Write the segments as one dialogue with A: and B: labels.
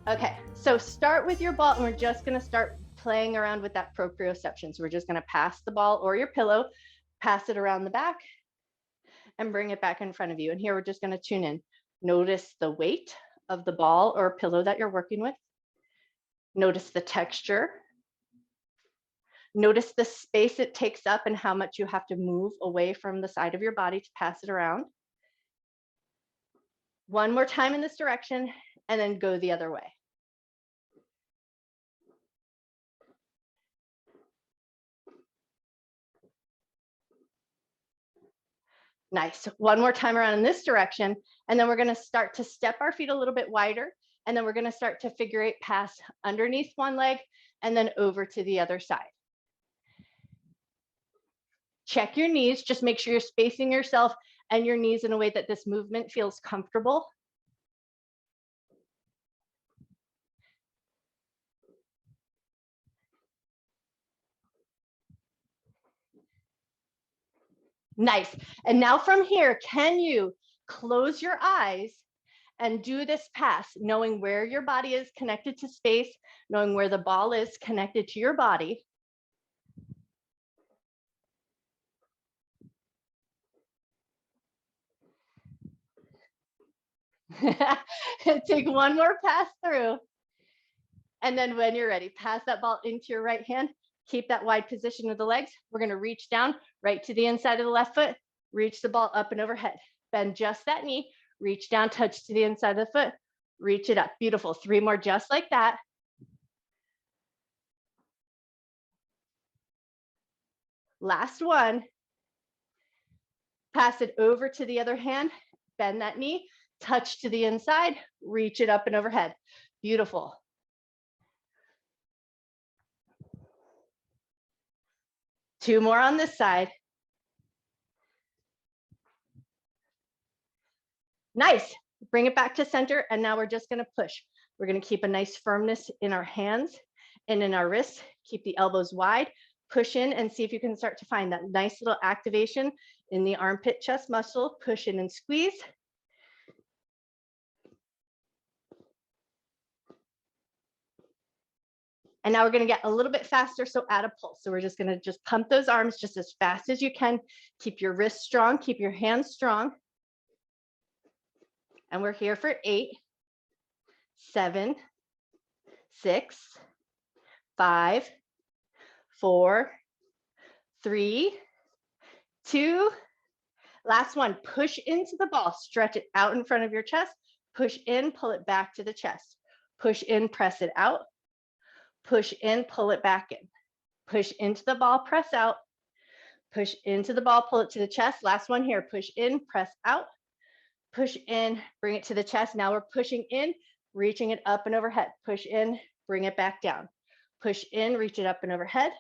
A: Okay, so start with your ball and we're just gonna start playing around with that proprioception. So we're just gonna pass the ball or your pillow, pass it around the back and bring it back in front of you. And here we're just gonna tune in. Notice the weight of the ball or pillow that you're working with. Notice the texture. Notice the space it takes up and how much you have to move away from the side of your body to pass it around. One more time in this direction and then go the other way. Nice. One more time around in this direction. And then we're going to start to step our feet a little bit wider. And then we're going to start to figure eight pass underneath one leg and then over to the other side. Check your knees. Just make sure you're spacing yourself and your knees in a way that this movement feels comfortable. Nice. And now from here, can you close your eyes and do this pass, knowing where your body is connected to space, knowing where the ball is connected to your body. Take one more pass through. And then when you're ready, pass that ball into your right hand. Keep that wide position of the legs. We're going to reach down right to the inside of the left foot, reach the ball up and overhead. Bend just that knee, reach down, touch to the inside of the foot, reach it up. Beautiful. 3 more just like that. Last one. Pass it over to the other hand, bend that knee, touch to the inside, reach it up and overhead. Beautiful. Two more on this side. Nice. Bring it back to center. And now we're just going to push. We're going to keep a nice firmness in our hands and in our wrists. Keep the elbows wide. Push in and see if you can start to find that nice little activation in the armpit chest muscle. Push in and squeeze. And now we're going to get a little bit faster, so add a pulse. So we're just going to just pump those arms just as fast as you can. Keep your wrists strong, keep your hands strong. And we're here for 8, 7, 6, 5, 4, 3, 2. Last one, push into the ball, stretch it out in front of your chest, push in, pull it back to the chest, push in, press it out, push in, pull it back in, push into the ball, press out, push into the ball, pull it to the chest. Last one here, push in, press out, push in, bring it to the chest. Now we're pushing in, reaching it up and overhead, push in, bring it back down, push in, reach it up and overhead,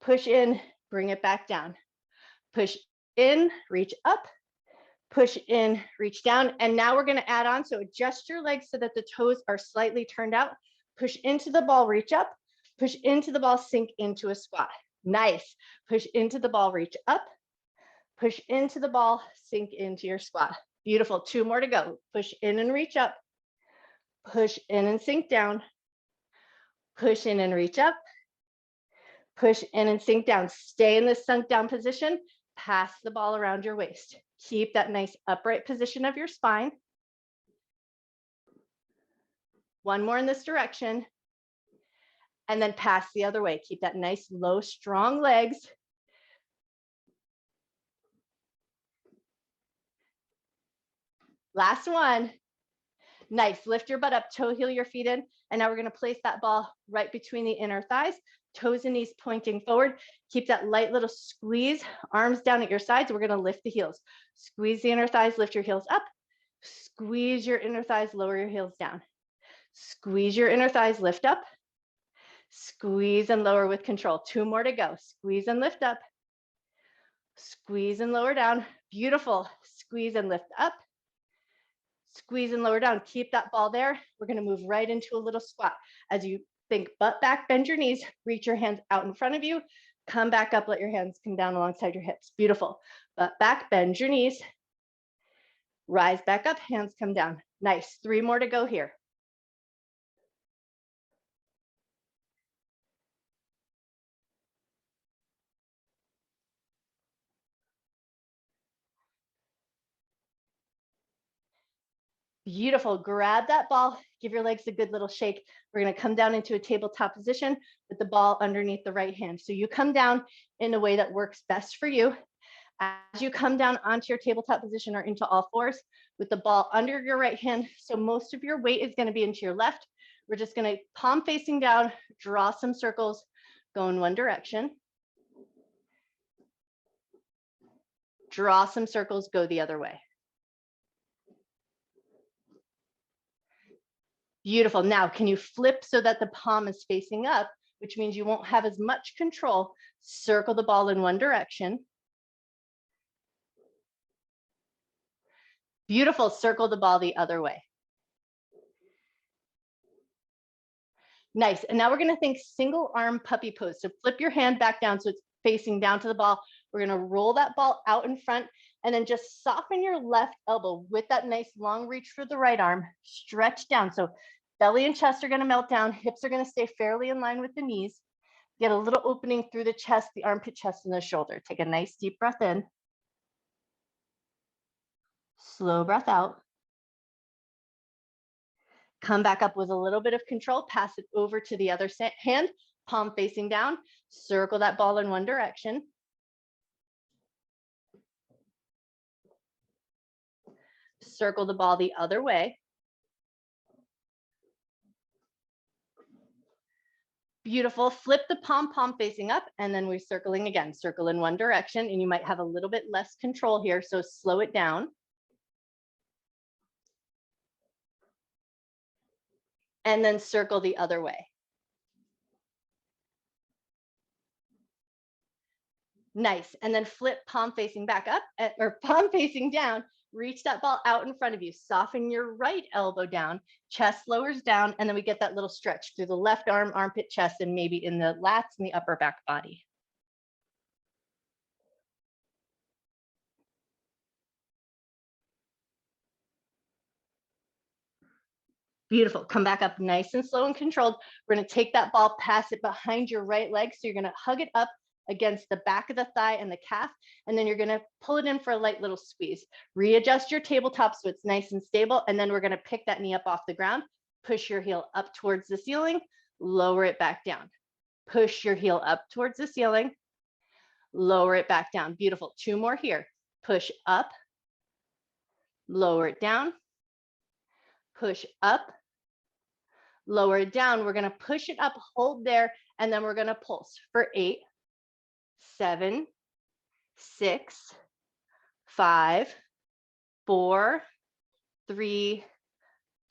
A: push in, bring it back down, push in, reach up, push in, reach down. And now we're going to add on. So adjust your legs so that the toes are slightly turned out. Push into the ball, reach up, push into the ball, sink into a squat. Nice. Push into the ball, reach up, push into the ball, sink into your squat. Beautiful. 2 more to go. Push in and reach up, push in and sink down, push in and reach up, push in and sink down. Stay in this sunk down position. Pass the ball around your waist. Keep that nice upright position of your spine. One more in this direction. And then pass the other way. Keep that nice, low, strong legs. Last one. Nice. Lift your butt up, toe heel your feet in. And now we're going to place that ball right between the inner thighs, toes and knees pointing forward. Keep that light little squeeze, arms down at your sides. We're going to lift the heels. Squeeze the inner thighs, lift your heels up. Squeeze your inner thighs, lower your heels down. Squeeze your inner thighs, lift up. Squeeze and lower with control. 2 more to go. Squeeze and lift up. Squeeze and lower down. Beautiful. Squeeze and lift up. Squeeze and lower down. Keep that ball there. We're going to move right into a little squat. As you think butt back, bend your knees, reach your hands out in front of you, come back up, let your hands come down alongside your hips. Beautiful. Butt back, bend your knees, rise back up, hands come down. Nice. 3 more to go here. Beautiful. Grab that ball, give your legs a good little shake. We're going to come down into a tabletop position with the ball underneath the right hand. So you come down in a way that works best for you. As you come down onto your tabletop position or into all fours with the ball under your right hand, so most of your weight is going to be into your left. We're just going to palm facing down, draw some circles, go in one direction. Draw some circles, go the other way. Beautiful. Now, can you flip so that the palm is facing up, which means you won't have as much control? Circle the ball in one direction. Beautiful. Circle the ball the other way. Nice. And now we're going to think single arm puppy pose. So flip your hand back down so it's facing down to the ball. We're going to roll that ball out in front and then just soften your left elbow with that nice long reach for the right arm. Stretch down. So belly and chest are going to melt down. Hips are going to stay fairly in line with the knees. Get a little opening through the chest, the armpit, chest, and the shoulder. Take a nice deep breath in. Slow breath out. Come back up with a little bit of control. Pass it over to the other hand, palm facing down. Circle that ball in one direction. Circle the ball the other way. Beautiful. Flip the palm facing up, and then we're circling again. Circle in one direction, and you might have a little bit less control here, so slow it down. And then circle the other way. Nice. And then flip palm facing back up, or palm facing down. Reach that ball out in front of you. Soften your right elbow down. Chest lowers down, and then we get that little stretch through the left arm, armpit, chest, and maybe in the lats and the upper back body. Beautiful. Come back up nice and slow and controlled. We're going to take that ball, pass it behind your right leg. So you're going to hug it up against the back of the thigh and the calf, and then you're going to pull it in for a light little squeeze. Readjust your tabletop so it's nice and stable, and then we're going to pick that knee up off the ground. Push your heel up towards the ceiling, lower it back down. Push your heel up towards the ceiling, lower it back down. Beautiful. Two more here. Push up, lower it down, push up, lower it down. We're going to push it up, hold there, and then we're going to pulse for 8, 7, 6, 5, 4, 3,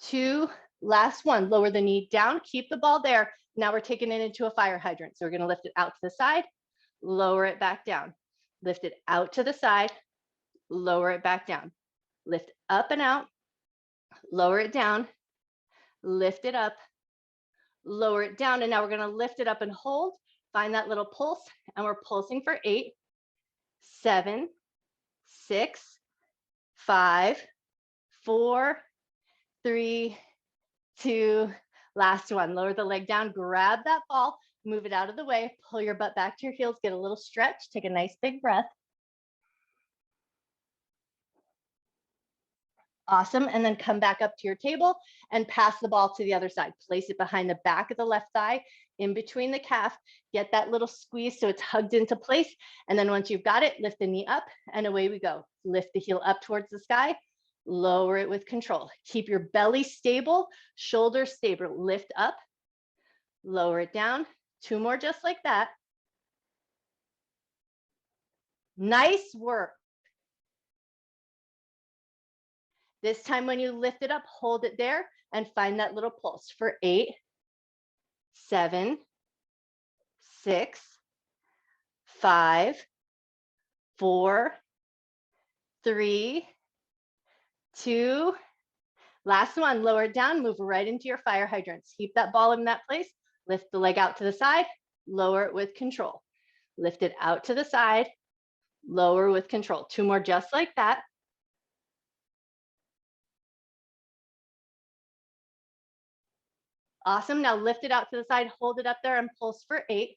A: 2. Last one. Lower the knee down. Keep the ball there. Now we're taking it into a fire hydrant. So we're going to lift it out to the side, lower it back down. Lift it out to the side, lower it back down. Lift up and out, lower it down, lift it up, lower it down. And now we're going to lift it up and hold. Find that little pulse, and we're pulsing for 8, 7, 6, 5, 4, 3, 2. Last one. Lower the leg down, grab that ball, move it out of the way, pull your butt back to your heels, get a little stretch, take a nice big breath. Awesome. And then come back up to your table and pass the ball to the other side. Place it behind the back of the left thigh, in between the calf. Get that little squeeze so it's hugged into place. And then once you've got it, lift the knee up and away we go. Lift the heel up towards the sky. Lower it with control. Keep your belly stable, shoulders stable. Lift up, lower it down. 2 more just like that. Nice work. This time when you lift it up, hold it there and find that little pulse for 8, 7, 6, 5, 4, 3, 2. Last one, lower it down, move right into your fire hydrants. Keep that ball in that place. Lift the leg out to the side, lower it with control. Lift it out to the side, lower with control. 2 more just like that. Awesome. Now lift it out to the side, hold it up there and pulse for 8,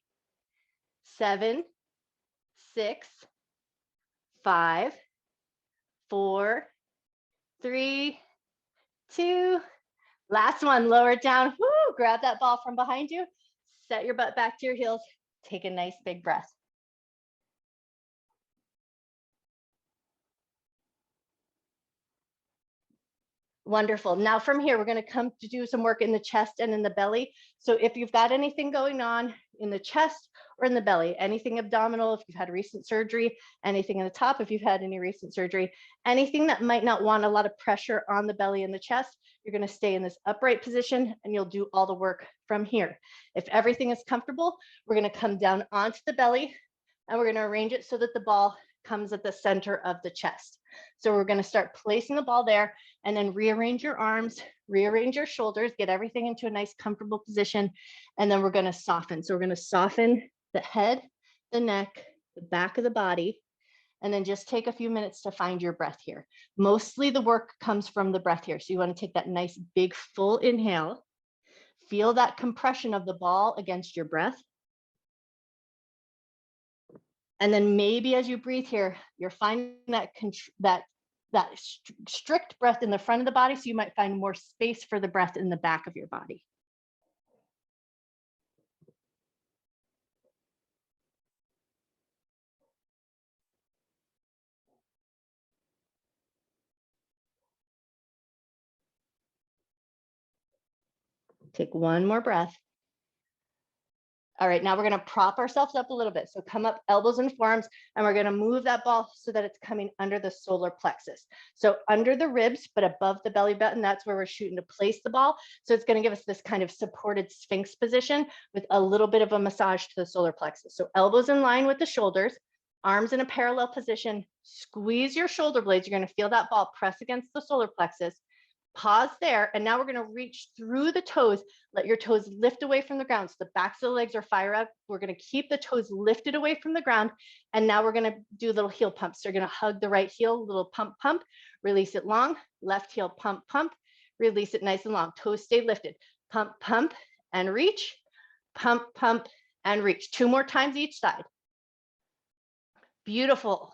A: 7, 6, 5, 4, 3, 2. Last one, lower it down. Woo, grab that ball from behind you. Set your butt back to your heels. Take a nice big breath. Wonderful. Now from here, we're going to come to do some work in the chest and in the belly. So if you've got anything going on in the chest or in the belly, anything abdominal, if you've had recent surgery, anything in the top, if you've had any recent surgery, anything that might not want a lot of pressure on the belly and the chest, you're going to stay in this upright position and you'll do all the work from here. If everything is comfortable, we're going to come down onto the belly and we're going to arrange it so that the ball comes at the center of the chest. So we're going to start placing the ball there and then rearrange your arms, rearrange your shoulders, get everything into a nice comfortable position. And then we're going to soften. So we're going to soften the head, the neck, the back of the body, and then just take a few minutes to find your breath here. Mostly the work comes from the breath here. So you want to take that nice big full inhale, feel that compression of the ball against your breath. And then maybe as you breathe here, you're finding that strict breath in the front of the body. So you might find more space for the breath in the back of your body. Take one more breath. All right, now we're going to prop ourselves up a little bit. So come up, elbows and forearms, and we're going to move that ball so that it's coming under the solar plexus. So under the ribs, but above the belly button, that's where we're shooting to place the ball. So it's going to give us this kind of supported sphinx position with a little bit of a massage to the solar plexus. So elbows in line with the shoulders, arms in a parallel position, squeeze your shoulder blades. You're going to feel that ball press against the solar plexus. Pause there, and now we're going to reach through the toes. Let your toes lift away from the ground. So the backs of the legs are fire up. We're going to keep the toes lifted away from the ground. And now we're going to do little heel pumps. So you're going to hug the right heel, little pump, pump, release it long, left heel, pump, pump, release it nice and long. Toes stay lifted. Pump, pump, and reach, pump, pump, and reach. 2 more times each side. Beautiful.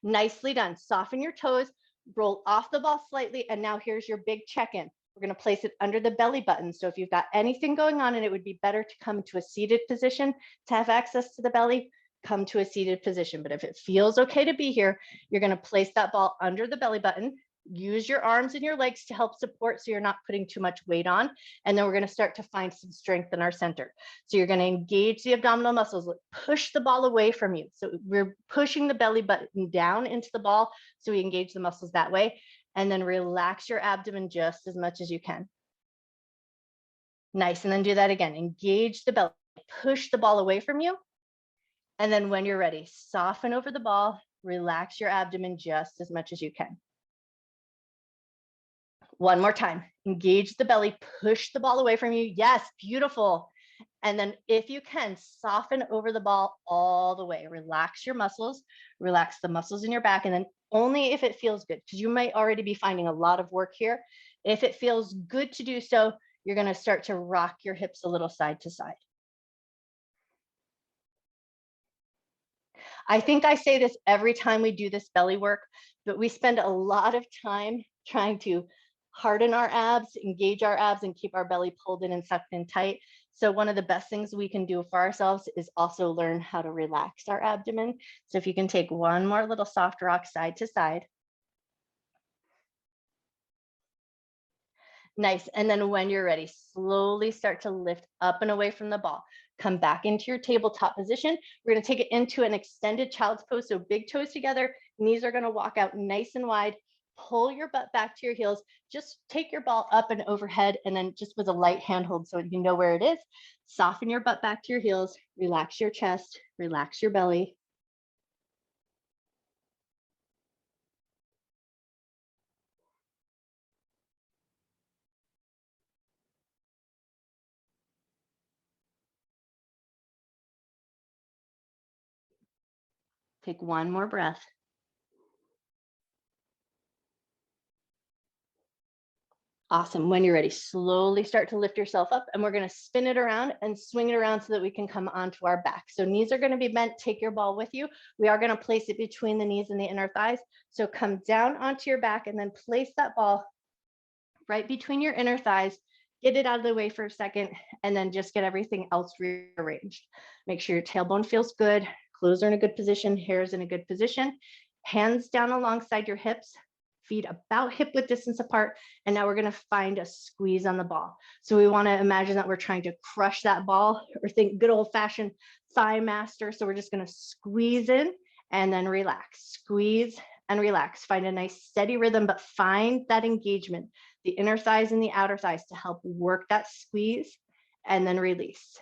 A: Nicely done. Soften your toes, roll off the ball slightly, and now here's your big check-in. We're going to place it under the belly button. So if you've got anything going on and it would be better to come to a seated position to have access to the belly, come to a seated position. But if it feels okay to be here, you're going to place that ball under the belly button. Use your arms and your legs to help support so you're not putting too much weight on. And then we're going to start to find some strength in our center. So you're going to engage the abdominal muscles, push the ball away from you. So we're pushing the belly button down into the ball so we engage the muscles that way. And then relax your abdomen just as much as you can. Nice. And then do that again. Engage the belly, push the ball away from you. And then when you're ready, soften over the ball, relax your abdomen just as much as you can. One more time, engage the belly, push the ball away from you. Yes, beautiful. And then if you can, soften over the ball all the way. Relax your muscles, relax the muscles in your back, and then only if it feels good, because you might already be finding a lot of work here. If it feels good to do so, you're going to start to rock your hips a little side to side. I think I say this every time we do this belly work, but we spend a lot of time trying to harden our abs, engage our abs, and keep our belly pulled in and sucked in tight. So one of the best things we can do for ourselves is also learn how to relax our abdomen. So if you can take one more little soft rock side to side. Nice. And then when you're ready, slowly start to lift up and away from the ball. Come back into your tabletop position. We're going to take it into an extended child's pose. So big toes together, knees are going to walk out nice and wide. Pull your butt back to your heels. Just take your ball up and overhead, and then just with a light handhold so you know where it is. Soften your butt back to your heels. Relax your chest. Relax your belly. Take one more breath. Awesome. When you're ready, slowly start to lift yourself up, and we're going to spin it around and swing it around so that we can come onto our back. So knees are going to be bent. Take your ball with you. We are going to place it between the knees and the inner thighs. So come down onto your back and then place that ball right between your inner thighs. Get it out of the way for a second, and then just get everything else rearranged. Make sure your tailbone feels good. Clothes are in a good position. Hair is in a good position. Hands down alongside your hips. Feet about hip width distance apart. And now we're going to find a squeeze on the ball. So we want to imagine that we're trying to crush that ball, or think good old fashioned thigh master. So we're just going to squeeze in and then relax. Squeeze and relax. Find a nice steady rhythm, but find that engagement, the inner thighs and the outer thighs, to help work that squeeze, and then release.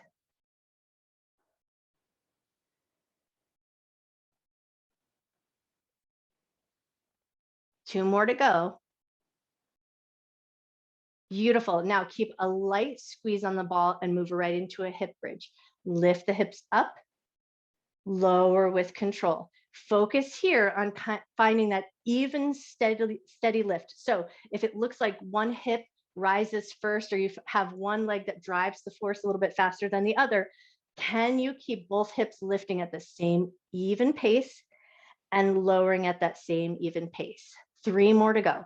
A: Two more to go. Beautiful. Now keep a light squeeze on the ball and move right into a hip bridge. Lift the hips up, lower with control. Focus here on finding that even steady lift. So if it looks like one hip rises first, or you have one leg that drives the force a little bit faster than the other, can you keep both hips lifting at the same even pace and lowering at that same even pace? Three more to go.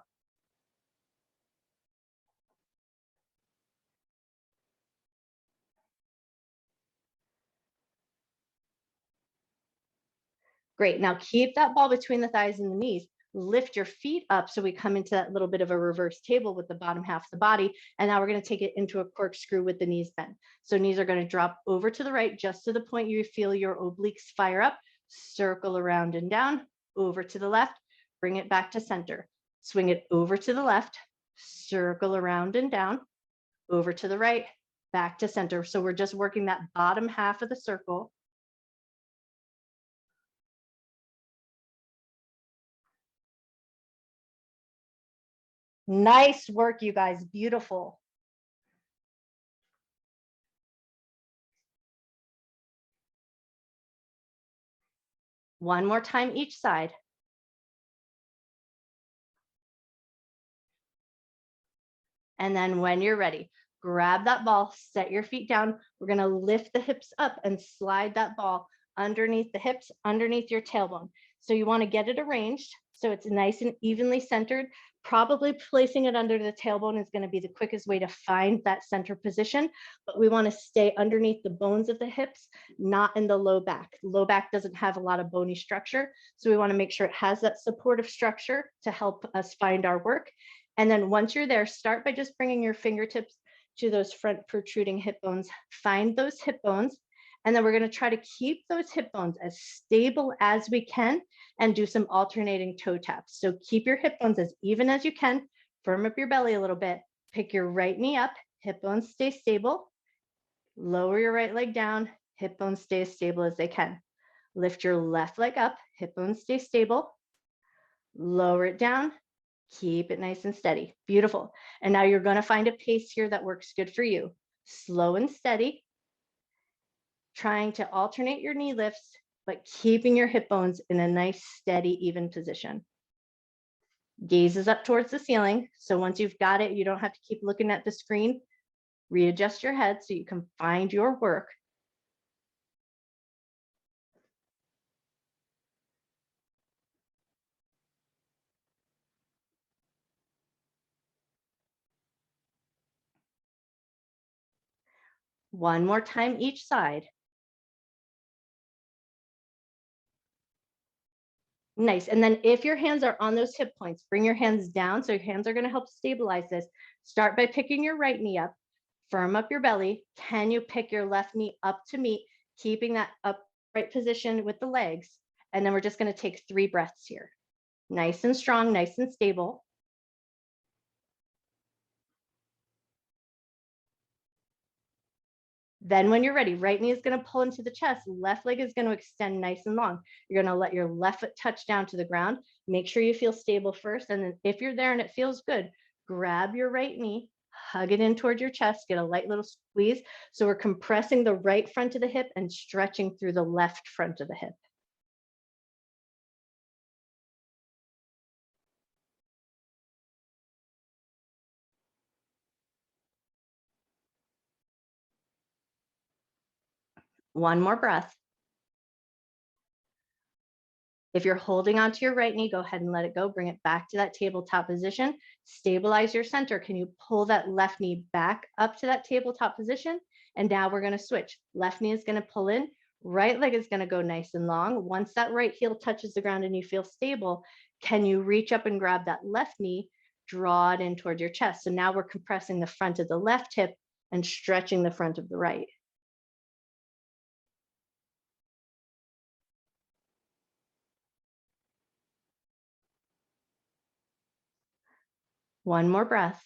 A: Great. Now keep that ball between the thighs and the knees. Lift your feet up so we come into that little bit of a reverse table with the bottom half of the body. And now we're going to take it into a corkscrew with the knees bent. So knees are going to drop over to the right, just to the point you feel your obliques fire up. Circle around and down, over to the left, bring it back to center. Swing it over to the left, circle around and down, over to the right, back to center. So we're just working that bottom half of the circle. Nice work, you guys. Beautiful. One more time each side. And then when you're ready, grab that ball, set your feet down. We're going to lift the hips up and slide that ball underneath the hips, underneath your tailbone. So you want to get it arranged so it's nice and evenly centered. Probably placing it under the tailbone is going to be the quickest way to find that center position, but we want to stay underneath the bones of the hips, not in the low back. Low back doesn't have a lot of bony structure, so we want to make sure it has that supportive structure to help us find our work. And then once you're there, start by just bringing your fingertips to those front protruding hip bones. Find those hip bones. And then we're going to try to keep those hip bones as stable as we can and do some alternating toe taps. So keep your hip bones as even as you can. Firm up your belly a little bit. Pick your right knee up. Hip bones stay stable. Lower your right leg down. Hip bones stay as stable as they can. Lift your left leg up. Hip bones stay stable. Lower it down. Keep it nice and steady. Beautiful. And now you're going to find a pace here that works good for you. Slow and steady. Trying to alternate your knee lifts, but keeping your hip bones in a nice, steady, even position. Gaze is up towards the ceiling. So once you've got it, you don't have to keep looking at the screen. Readjust your head so you can find your work. One more time each side. Nice. And then if your hands are on those hip points, bring your hands down. So your hands are going to help stabilize this. Start by picking your right knee up. Firm up your belly. Can you pick your left knee up to meet, keeping that upright position with the legs? And then we're just going to take 3 breaths here. Nice and strong, nice and stable. Then when you're ready, right knee is going to pull into the chest. Left leg is going to extend nice and long. You're going to let your left foot touch down to the ground. Make sure you feel stable first. And then if you're there and it feels good, grab your right knee, hug it in towards your chest, get a light little squeeze. So we're compressing the right front of the hip and stretching through the left front of the hip. One more breath. If you're holding onto your right knee, go ahead and let it go. Bring it back to that tabletop position. Stabilize your center. Can you pull that left knee back up to that tabletop position? And now we're going to switch. Left knee is going to pull in. Right leg is going to go nice and long. Once that right heel touches the ground and you feel stable, can you reach up and grab that left knee, draw it in towards your chest? So now we're compressing the front of the left hip and stretching the front of the right. One more breath.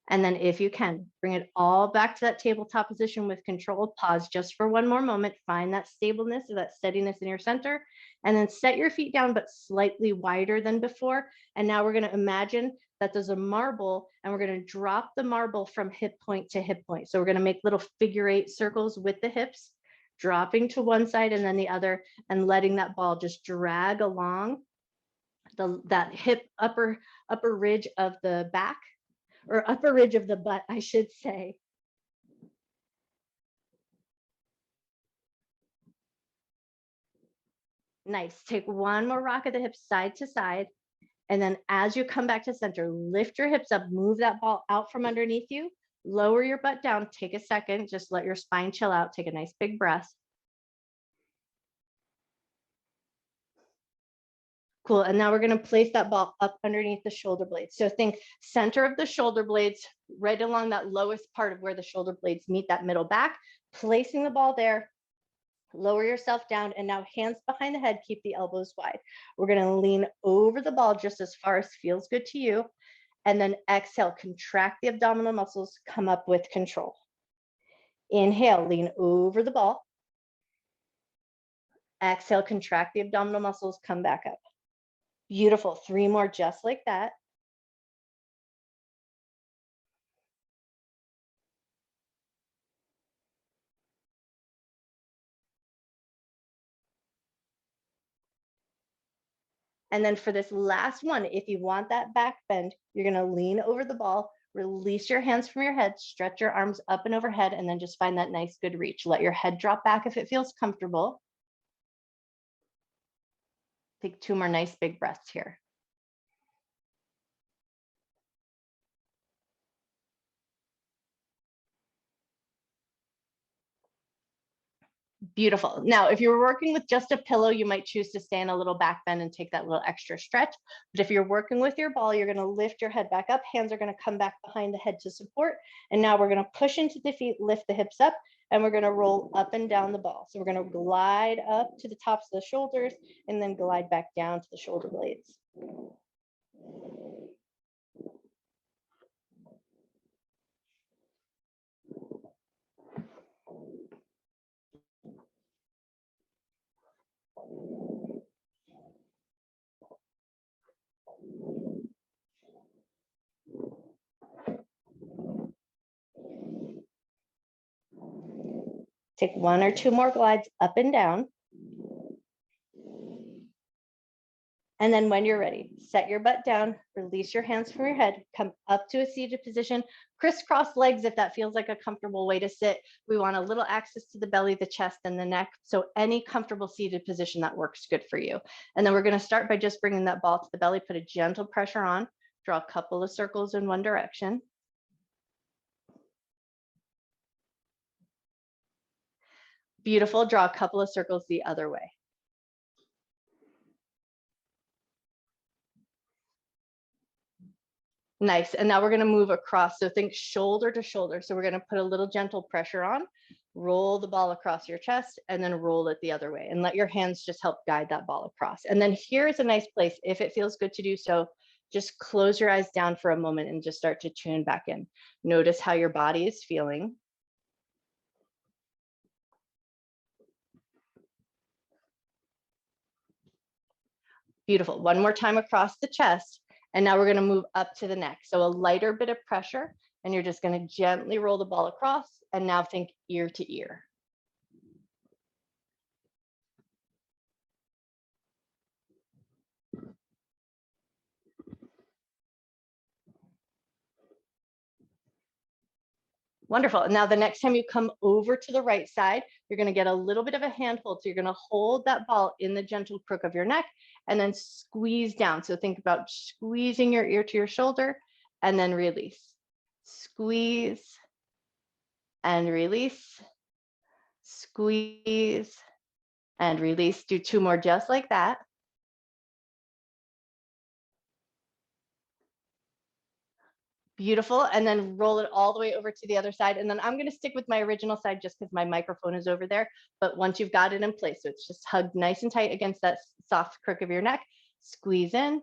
A: And then if you can, bring it all back to that tabletop position with control. Pause just for one more moment. Find that stableness or that steadiness in your center. And then set your feet down, but slightly wider than before. And now we're going to imagine that there's a marble, and we're going to drop the marble from hip point to hip point. So we're going to make little figure 8 circles with the hips, dropping to one side and then the other, and letting that ball just drag along that hip upper ridge of the back, or upper ridge of the butt, I should say. Nice. Take one more rock of the hips side to side. And then as you come back to center, lift your hips up, move that ball out from underneath you, lower your butt down, take a second, just let your spine chill out, take a nice big breath. Cool, and now we're gonna place that ball up underneath the shoulder blades. So think center of the shoulder blades, right along that lowest part of where the shoulder blades meet that middle back, placing the ball there. Lower yourself down, and now hands behind the head, keep the elbows wide. We're going to lean over the ball just as far as feels good to you. And then exhale, contract the abdominal muscles, come up with control. Inhale, lean over the ball. Exhale, contract the abdominal muscles, come back up. Beautiful. 3 more just like that. And then for this last one, if you want that back bend, you're going to lean over the ball, release your hands from your head, stretch your arms up and overhead, and then just find that nice good reach. Let your head drop back if it feels comfortable. Take 2 more nice big breaths here. Beautiful. Now, if you're working with just a pillow, you might choose to stay in a little back bend and take that little extra stretch. But if you're working with your ball, you're going to lift your head back up. Hands are going to come back behind the head to support. And now we're going to push into the feet, lift the hips up, and we're going to roll up and down the ball. So we're going to glide up to the tops of the shoulders and then glide back down to the shoulder blades. Take 1 or 2 more glides up and down. And then when you're ready, set your butt down, release your hands from your head, come up to a seated position, crisscross legs if that feels like a comfortable way to sit. We want a little access to the belly, the chest, and the neck. So any comfortable seated position that works good for you. And then we're going to start by just bringing that ball to the belly, put a gentle pressure on, draw a couple of circles in one direction. Beautiful, draw a couple of circles the other way. Nice. And now we're going to move across. So think shoulder to shoulder. So we're going to put a little gentle pressure on, roll the ball across your chest, and then roll it the other way. And let your hands just help guide that ball across. And then here's a nice place, if it feels good to do so, just close your eyes down for a moment and just start to tune back in. Notice how your body is feeling. Beautiful. One more time across the chest. And now we're going to move up to the neck. So a lighter bit of pressure, and you're just going to gently roll the ball across. And now think ear to ear. Wonderful. Now, the next time you come over to the right side, you're going to get a little bit of a handhold. So you're going to hold that ball in the gentle crook of your neck and then squeeze down. So think about squeezing your ear to your shoulder and then release. Squeeze and release. Squeeze and release. Do 2 more just like that. Beautiful. And then roll it all the way over to the other side. And then I'm going to stick with my original side just because my microphone is over there. But once you've got it in place, so it's just hugged nice and tight against that soft crook of your neck, squeeze in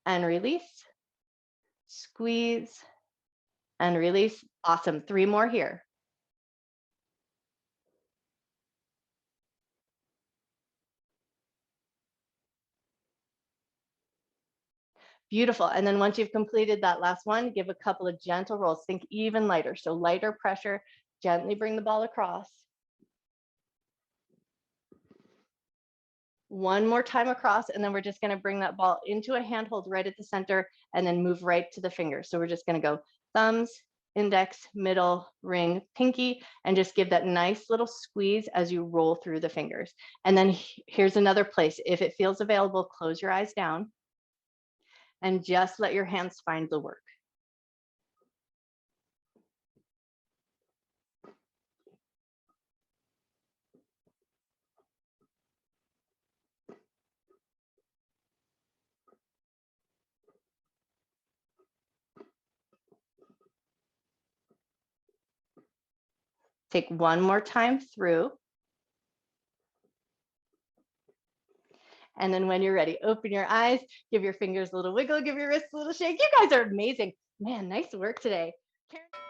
A: and release. Squeeze and release. Awesome. 3 more here. Beautiful. And then once you've completed that last one, give a couple of gentle rolls. Think even lighter. So lighter pressure, gently bring the ball across. One more time across, and then we're just going to bring that ball into a handhold right at the center and then move right to the fingers. So we're just going to go thumbs, index, middle, ring, pinky, and just give that nice little squeeze as you roll through the fingers. And then here's another place. If it feels available, close your eyes down and just let your hands find the work. Take one more time through. And then when you're ready, open your eyes, give your fingers a little wiggle, give your wrists a little shake. You guys are amazing. Man, nice work today. Karen